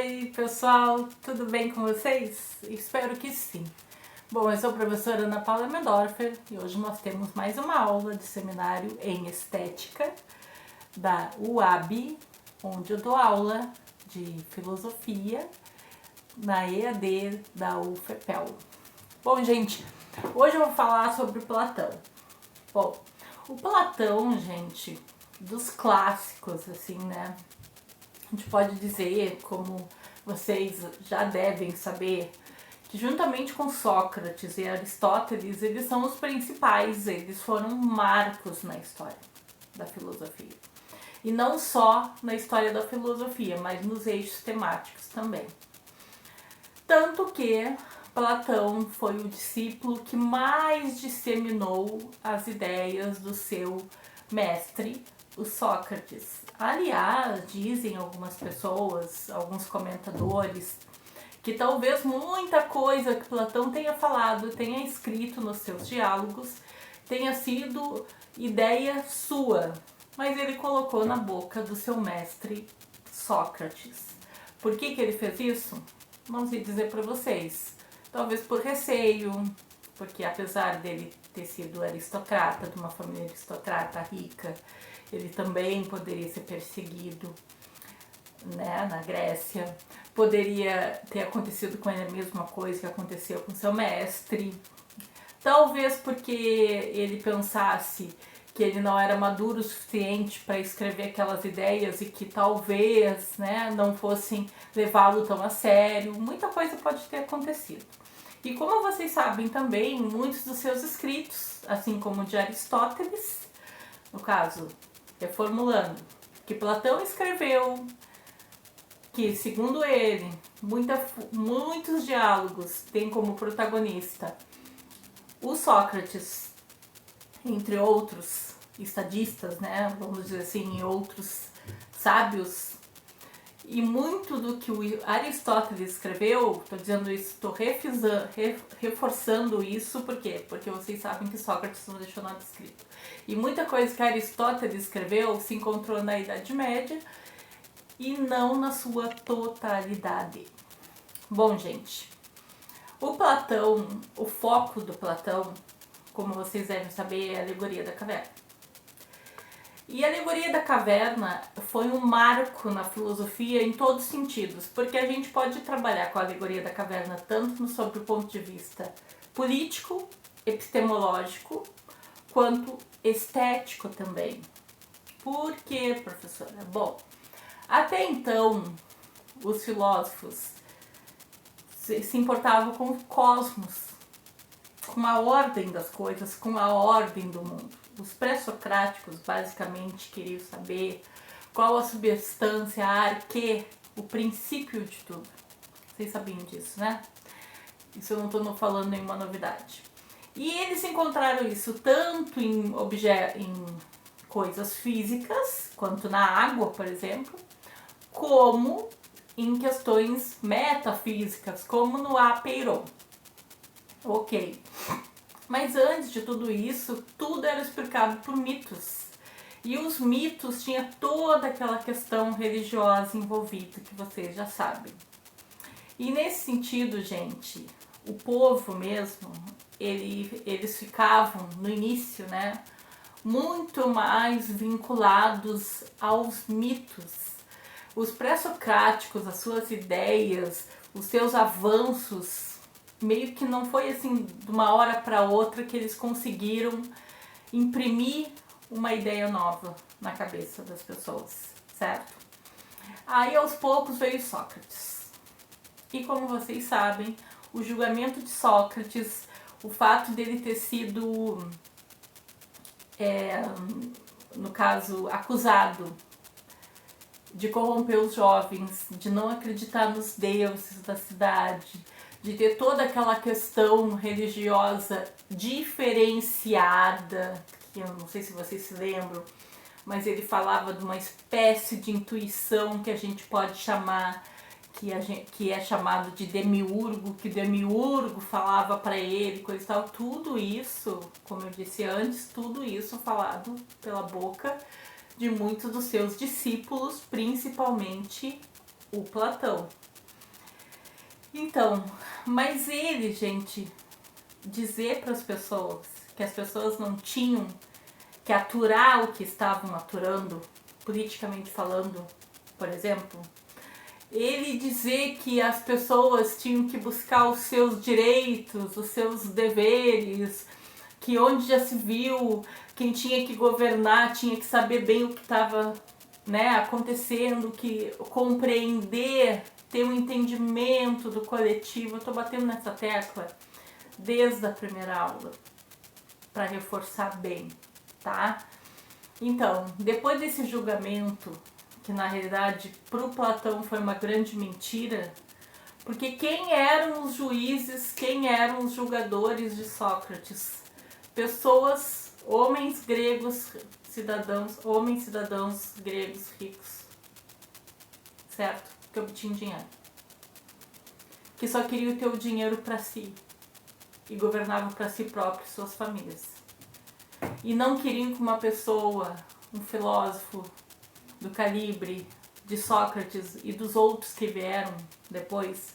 Oi, pessoal, tudo bem com vocês? Espero que sim. Bom, eu sou a professora Ana Paula Mendorfer e hoje nós temos mais uma aula de seminário em Estética da UAB, onde eu dou aula de filosofia na EAD da UFPEL. Bom, gente, hoje eu vou falar sobre Platão. Bom, o Platão, gente, dos clássicos, assim, né? A gente pode dizer, como vocês já devem saber, que juntamente com Sócrates e Aristóteles, eles são os principais, eles foram marcos na história da filosofia. E não só na história da filosofia, mas nos eixos temáticos também. Tanto que Platão foi o discípulo que mais disseminou as ideias do seu mestre, o Sócrates. Aliás, dizem algumas pessoas, alguns comentadores, que talvez muita coisa que Platão tenha falado, tenha escrito nos seus diálogos, tenha sido ideia sua, mas ele colocou na boca do seu mestre Sócrates. Por que ele fez isso? Não sei dizer para vocês. Talvez por receio, porque apesar dele ter sido aristocrata, de uma família aristocrata rica, ele também poderia ser perseguido, né, na Grécia. Poderia ter acontecido com ele a mesma coisa que aconteceu com seu mestre. Talvez porque ele pensasse que ele não era maduro o suficiente para escrever aquelas ideias e que talvez, né, não fossem levá-lo tão a sério. Muita coisa pode ter acontecido. E como vocês sabem também, muitos dos seus escritos, assim como o de Aristóteles, no caso, reformulando, que Platão escreveu, que segundo ele, muitos diálogos têm como protagonista o Sócrates, entre outros estadistas, né, vamos dizer assim, e outros sábios. E muito do que o Aristóteles escreveu, estou dizendo isso, estou reforçando isso, por quê? Porque vocês sabem que Sócrates não deixou nada escrito. E muita coisa que Aristóteles escreveu se encontrou na Idade Média e não na sua totalidade. Bom, gente, o Platão, o foco do Platão, como vocês devem saber, é a Alegoria da Caverna. E a Alegoria da Caverna foi um marco na filosofia em todos os sentidos, porque a gente pode trabalhar com a Alegoria da Caverna tanto sob o ponto de vista político, epistemológico, quanto estético também. Por quê, professora? Bom, até então, os filósofos se importavam com o cosmos, com a ordem das coisas, com a ordem do mundo. Os pré-socráticos basicamente queriam saber qual a substância, a arquê, o princípio de tudo. Vocês sabiam disso, né? Isso eu não estou falando nenhuma novidade. E eles encontraram isso tanto em coisas físicas, quanto na água, por exemplo, como em questões metafísicas, como no apeiron. Ok. Mas antes de tudo isso, tudo era explicado por mitos. E os mitos tinham toda aquela questão religiosa envolvida, que vocês já sabem. E nesse sentido, gente, o povo mesmo, eles ficavam, no início, né, muito mais vinculados aos mitos. Os pré-socráticos, as suas ideias, os seus avanços, meio que não foi assim de uma hora para outra que eles conseguiram imprimir uma ideia nova na cabeça das pessoas, certo? Aí aos poucos veio Sócrates. E como vocês sabem, o julgamento de Sócrates, o fato dele ter sido, no caso, acusado de corromper os jovens, de não acreditar nos deuses da cidade, de ter toda aquela questão religiosa diferenciada, que eu não sei se vocês se lembram, mas ele falava de uma espécie de intuição que a gente pode chamar, que é chamado de demiurgo, que o demiurgo falava para ele, coisa e tal. Tudo isso, como eu disse antes, tudo isso falado pela boca de muitos dos seus discípulos, principalmente o Platão. Então, mas ele, gente, dizer para as pessoas que as pessoas não tinham que aturar o que estavam aturando, politicamente falando, por exemplo, ele dizer que as pessoas tinham que buscar os seus direitos, os seus deveres, que onde já se viu, quem tinha que governar tinha que saber bem o que estava, né, acontecendo, que compreender, ter um entendimento do coletivo. Eu estou batendo nessa tecla desde a primeira aula para reforçar bem, tá? Então, depois desse julgamento, que na realidade para o Platão foi uma grande mentira, porque quem eram os juízes, quem eram os julgadores de Sócrates? Pessoas, homens gregos cidadãos, homens cidadãos gregos ricos, certo? Que obtinham dinheiro, que só queriam ter o dinheiro para si e governavam para si próprios e suas famílias. E não queriam que uma pessoa, um filósofo do calibre de Sócrates e dos outros que vieram depois,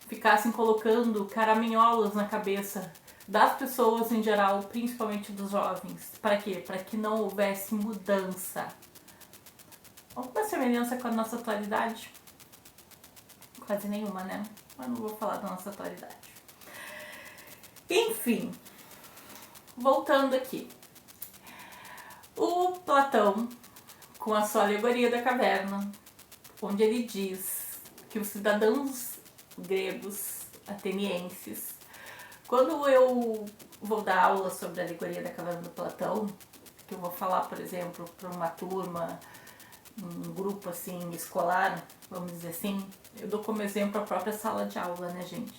ficassem colocando caraminholas na cabeça das pessoas em geral, principalmente dos jovens. Para quê? Para que não houvesse mudança. Alguma semelhança com a nossa atualidade? Quase nenhuma, né? Mas não vou falar da nossa atualidade. Enfim, voltando aqui. O Platão, com a sua alegoria da caverna, onde ele diz que os cidadãos gregos, atenienses, quando eu vou dar aula sobre a alegoria da caverna do Platão, que eu vou falar, por exemplo, para uma turma, um grupo assim escolar, vamos dizer assim, eu dou como exemplo a própria sala de aula, né, gente?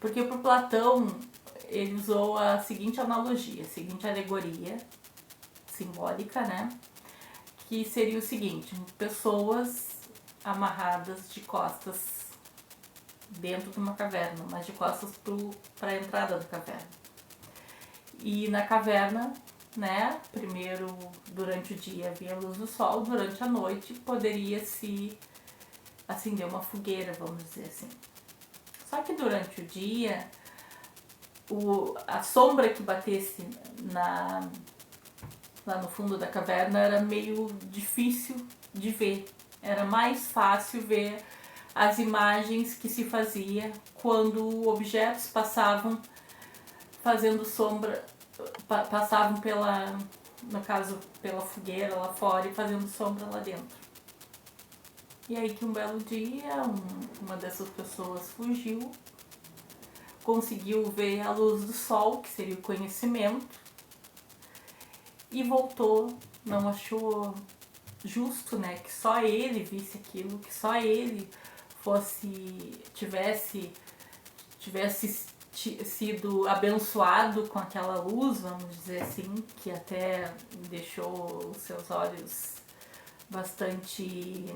Porque para o Platão ele usou a seguinte analogia, a seguinte alegoria simbólica, né? Que seria o seguinte: pessoas amarradas de costas dentro de uma caverna, mas de costas para a entrada da caverna. E na caverna, né, primeiro durante o dia havia a luz do sol, durante a noite poderia se acender uma fogueira, vamos dizer assim. Só que durante o dia, a sombra que batesse lá no fundo da caverna era meio difícil de ver. Era mais fácil ver as imagens que se fazia quando objetos passavam fazendo sombra, passavam no caso, pela fogueira lá fora e fazendo sombra lá dentro. E aí que um belo dia, uma dessas pessoas fugiu, conseguiu ver a luz do sol, que seria o conhecimento, e voltou, não achou justo, né, que só ele visse aquilo, que só ele tivesse sido abençoado com aquela luz, vamos dizer assim, que até deixou os seus olhos bastante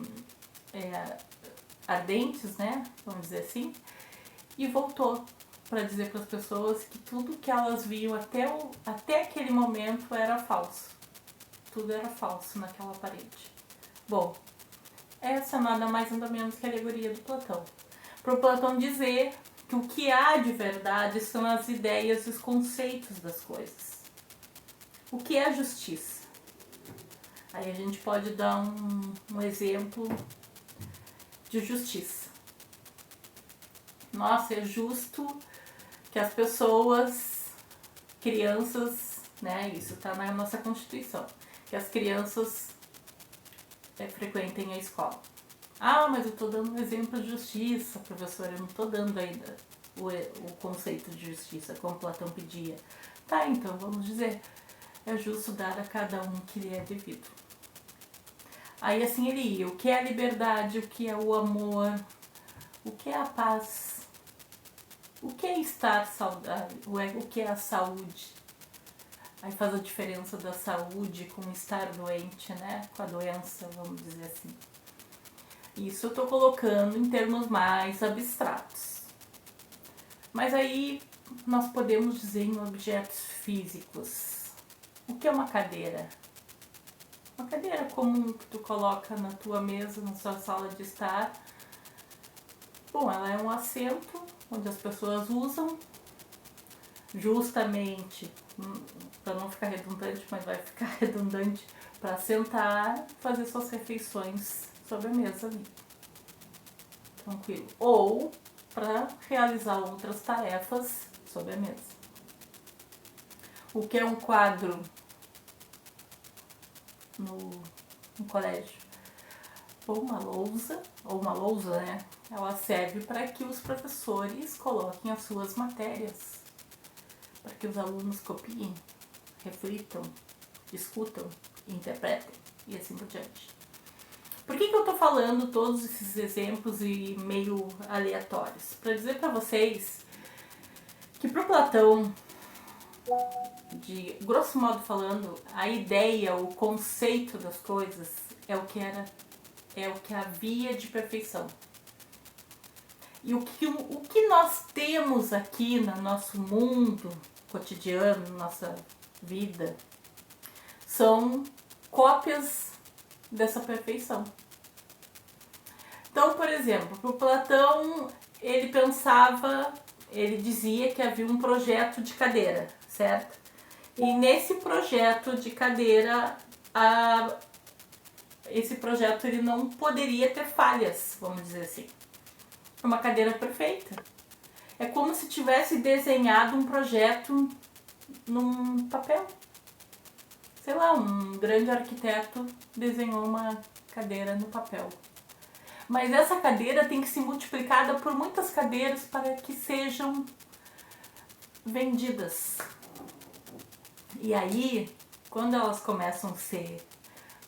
ardentes, né, vamos dizer assim, e voltou para dizer para as pessoas que tudo que elas viam até aquele momento era falso. Tudo era falso naquela parede. Bom, essa nada mais nada menos que a alegoria do Platão. Para o Platão dizer que o que há de verdade são as ideias e os conceitos das coisas. O que é a justiça? Aí a gente pode dar um exemplo de justiça. Nossa, é justo que as pessoas, crianças, né, isso está na nossa Constituição, que as crianças frequentem a escola. Ah, mas eu estou dando um exemplo de justiça, professora, eu não estou dando ainda o conceito de justiça, como Platão pedia. Tá, então vamos dizer, é justo dar a cada um que lhe é devido. Aí assim ele ia, o que é a liberdade, o que é o amor, o que é a paz, o que é estar saudável, o que é a saúde. Aí faz a diferença da saúde com estar doente, né? Com a doença, vamos dizer assim. Isso eu estou colocando em termos mais abstratos. Mas aí nós podemos dizer em objetos físicos. O que é uma cadeira? Uma cadeira comum que tu coloca na tua mesa, na sua sala de estar, Bom, ela é um assento onde as pessoas usam justamente, para não ficar redundante, mas vai ficar redundante, para sentar, fazer suas refeições sobre a mesa ali. Tranquilo. Ou para realizar outras tarefas sobre a mesa. O que é um quadro no colégio? Ou uma lousa, né? Ela serve para que os professores coloquem as suas matérias, para que os alunos copiem, reflitam, discutam, interpretem e assim por diante. Por que eu tô falando todos esses exemplos e meio aleatórios? Para dizer para vocês que pro Platão, de grosso modo falando, a ideia, o conceito das coisas é o que havia de perfeição. E o que nós temos aqui no nosso mundo cotidiano, nossa vida, são cópias dessa perfeição. Então, por exemplo, para o Platão, ele dizia que havia um projeto de cadeira, certo? E nesse projeto de cadeira, esse projeto ele não poderia ter falhas, vamos dizer assim. Uma cadeira perfeita. É como se tivesse desenhado um projeto num papel. Sei lá, um grande arquiteto desenhou uma cadeira no papel. Mas essa cadeira tem que ser multiplicada por muitas cadeiras para que sejam vendidas. E aí, quando elas começam a ser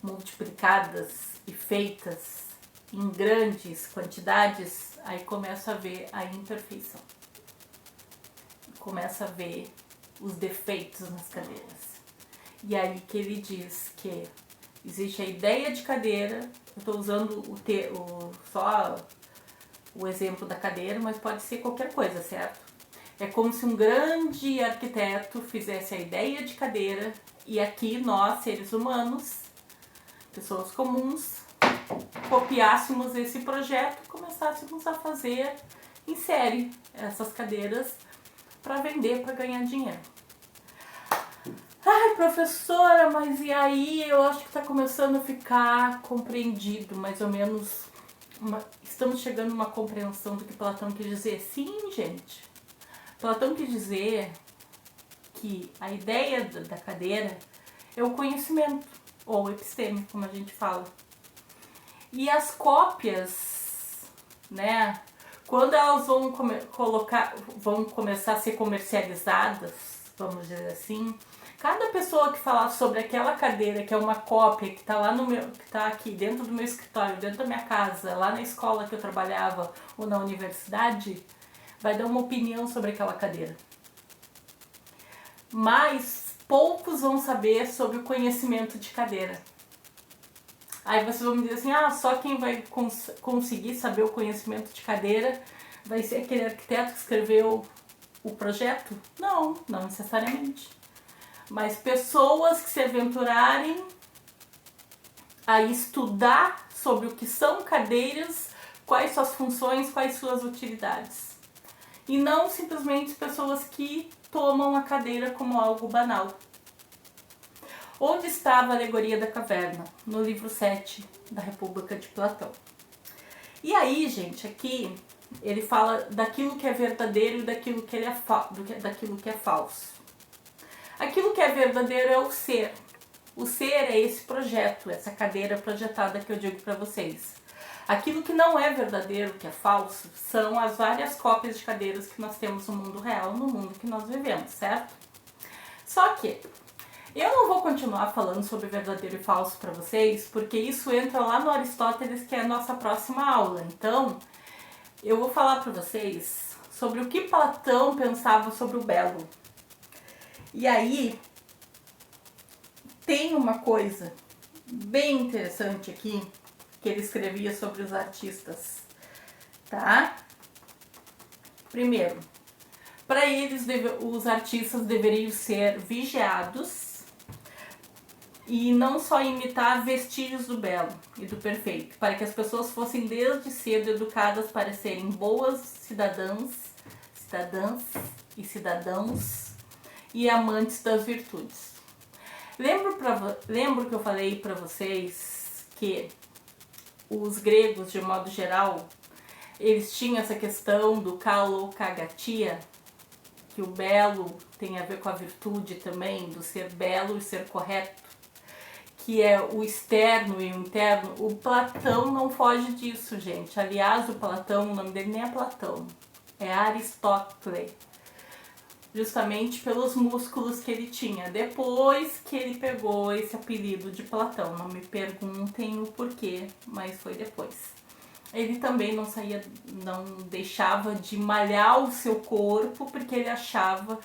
multiplicadas e feitas em grandes quantidades, aí começa a ver a imperfeição. Começa a ver os defeitos nas cadeiras. E aí que ele diz que existe a ideia de cadeira. Eu estou usando só o exemplo da cadeira, mas pode ser qualquer coisa, certo? É como se um grande arquiteto fizesse a ideia de cadeira e aqui nós, seres humanos, pessoas comuns, copiássemos esse projeto e começássemos a fazer em série essas cadeiras para vender, para ganhar dinheiro. Ai, professora, mas e aí? Eu acho que está começando a ficar compreendido, mais ou menos. Estamos chegando a uma compreensão do que Platão quis dizer. Sim, gente. Platão quis dizer que a ideia da cadeira é o conhecimento, ou episteme, como a gente fala. E as cópias, né? Quando elas vão começar a ser comercializadas, vamos dizer assim, cada pessoa que falar sobre aquela cadeira que é uma cópia, que está lá que está aqui dentro do meu escritório, dentro da minha casa, lá na escola que eu trabalhava ou na universidade, vai dar uma opinião sobre aquela cadeira. Mas poucos vão saber sobre o conhecimento de cadeira. Aí vocês vão me dizer assim, só quem vai conseguir saber o conhecimento de cadeira vai ser aquele arquiteto que escreveu o projeto? Não, não necessariamente. Mas pessoas que se aventurarem a estudar sobre o que são cadeiras, quais suas funções, quais suas utilidades. E não simplesmente pessoas que tomam a cadeira como algo banal. Onde estava a alegoria da caverna? No livro 7 da República de Platão. E aí, gente, aqui ele fala daquilo que é verdadeiro e daquilo que é falso. Aquilo que é verdadeiro é o ser. O ser é esse projeto, essa cadeira projetada que eu digo para vocês. Aquilo que não é verdadeiro, que é falso, são as várias cópias de cadeiras que nós temos no mundo real, no mundo que nós vivemos, certo? Só que eu não vou continuar falando sobre verdadeiro e falso para vocês, porque isso entra lá no Aristóteles, que é a nossa próxima aula. Então, eu vou falar para vocês sobre o que Platão pensava sobre o belo. E aí, tem uma coisa bem interessante aqui, que ele escrevia sobre os artistas, tá? Primeiro, para eles, os artistas deveriam ser vigiados e não só imitar vestígios do belo e do perfeito, para que as pessoas fossem desde cedo educadas para serem boas cidadãs e cidadãos e amantes das virtudes. Lembro que eu falei para vocês que os gregos, de modo geral, eles tinham essa questão do kalokagatia, que o belo tem a ver com a virtude também, do ser belo e ser correto, que é o externo e o interno. O Platão não foge disso, gente. Aliás, o Platão, o nome dele nem é Platão, é Aristóteles, justamente pelos músculos que ele tinha. Depois que ele pegou esse apelido de Platão, não me perguntem o porquê, mas foi depois. Ele também não deixava de malhar o seu corpo, porque ele achava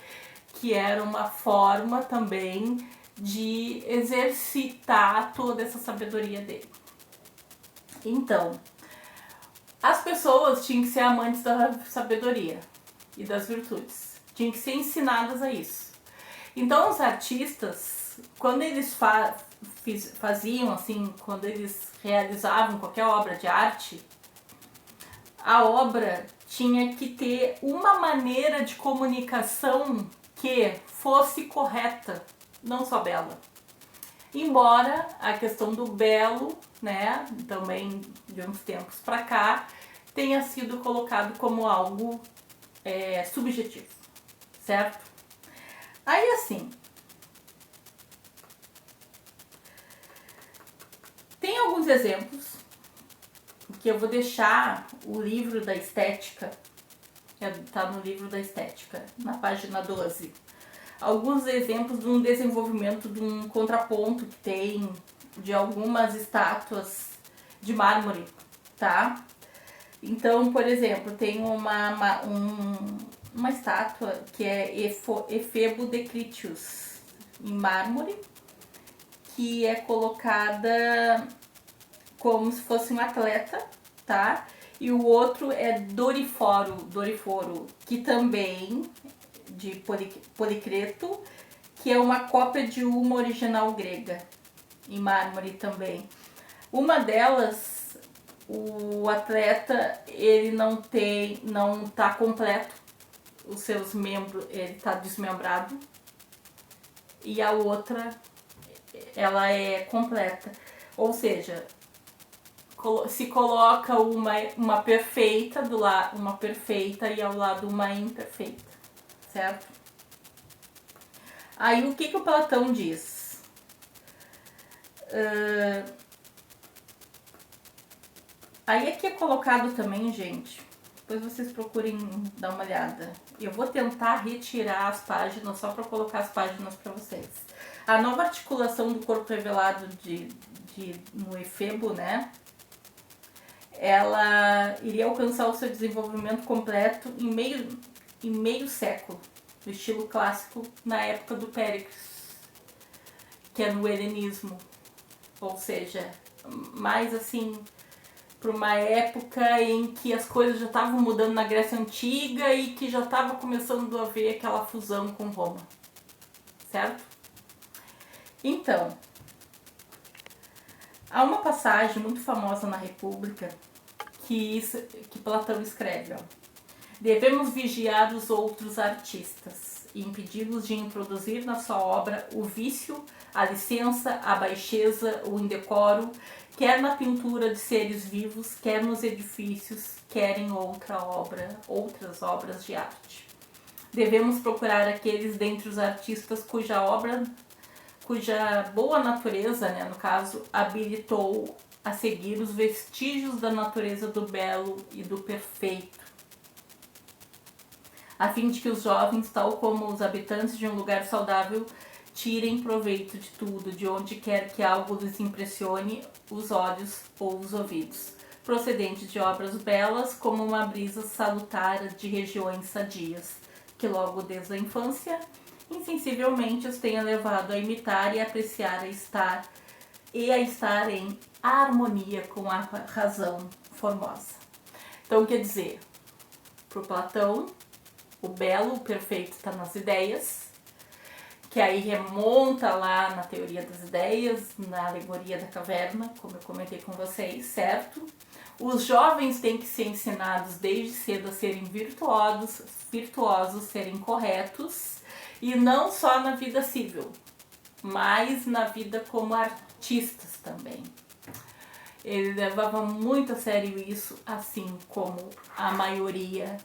que era uma forma também de exercitar toda essa sabedoria dele. Então, as pessoas tinham que ser amantes da sabedoria e das virtudes. Tinham que ser ensinadas a isso. Então, os artistas, quando eles faziam assim, quando eles realizavam qualquer obra de arte, a obra tinha que ter uma maneira de comunicação que fosse correta, não só bela. Embora a questão do belo, né, também de uns tempos para cá, tenha sido colocado como algo subjetivo, certo? Aí assim, tem alguns exemplos que eu vou deixar o livro da estética, que está no livro da estética, na página 12. Alguns exemplos de um desenvolvimento de um contraponto que tem de algumas estátuas de mármore, tá? Então, por exemplo, tem uma estátua que é Efebo de Critius, em mármore, que é colocada como se fosse um atleta, tá? E o outro é Doriforo, que também de Policreto, que é uma cópia de uma original grega, em mármore também. Uma delas, o atleta, ele não tá completo, os seus membros, ele tá desmembrado, e a outra, ela é completa. Ou seja, se coloca uma perfeita uma perfeita e ao lado uma imperfeita, certo? Aí o que o Platão diz? Aí aqui é colocado também, gente, depois vocês procurem dar uma olhada. Eu vou tentar retirar as páginas só para colocar as páginas para vocês. A nova articulação do corpo revelado no Efebo, né? Ela iria alcançar o seu desenvolvimento completo em meio século, no estilo clássico, na época do Péricles, que é no helenismo, ou seja, mais assim, para uma época em que as coisas já estavam mudando na Grécia Antiga e que já estava começando a haver aquela fusão com Roma, certo? Então, há uma passagem muito famosa na República que Platão escreve, ó: devemos vigiar os outros artistas e impedi-los de introduzir na sua obra o vício, a licença, a baixeza, o indecoro, quer na pintura de seres vivos, quer nos edifícios, quer em outras obras de arte. Devemos procurar aqueles dentre os artistas cuja boa natureza, né, no caso, habilitou a seguir os vestígios da natureza do belo e do perfeito, a fim de que os jovens, tal como os habitantes de um lugar saudável, tirem proveito de tudo, de onde quer que algo lhes impressione os olhos ou os ouvidos, procedente de obras belas, como uma brisa salutar de regiões sadias, que logo desde a infância, insensivelmente os tenha levado a imitar e apreciar a estar em harmonia com a razão formosa. Então, quer dizer, para o Platão, o belo, o perfeito está nas ideias, que aí remonta lá na teoria das ideias, na alegoria da caverna, como eu comentei com vocês, certo? Os jovens têm que ser ensinados desde cedo a serem virtuosos, serem corretos, e não só na vida civil, mas na vida como artistas também. Ele levava muito a sério isso, assim como a maioria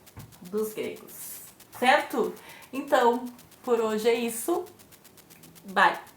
dos gregos, certo? Então, por hoje é isso. Bye!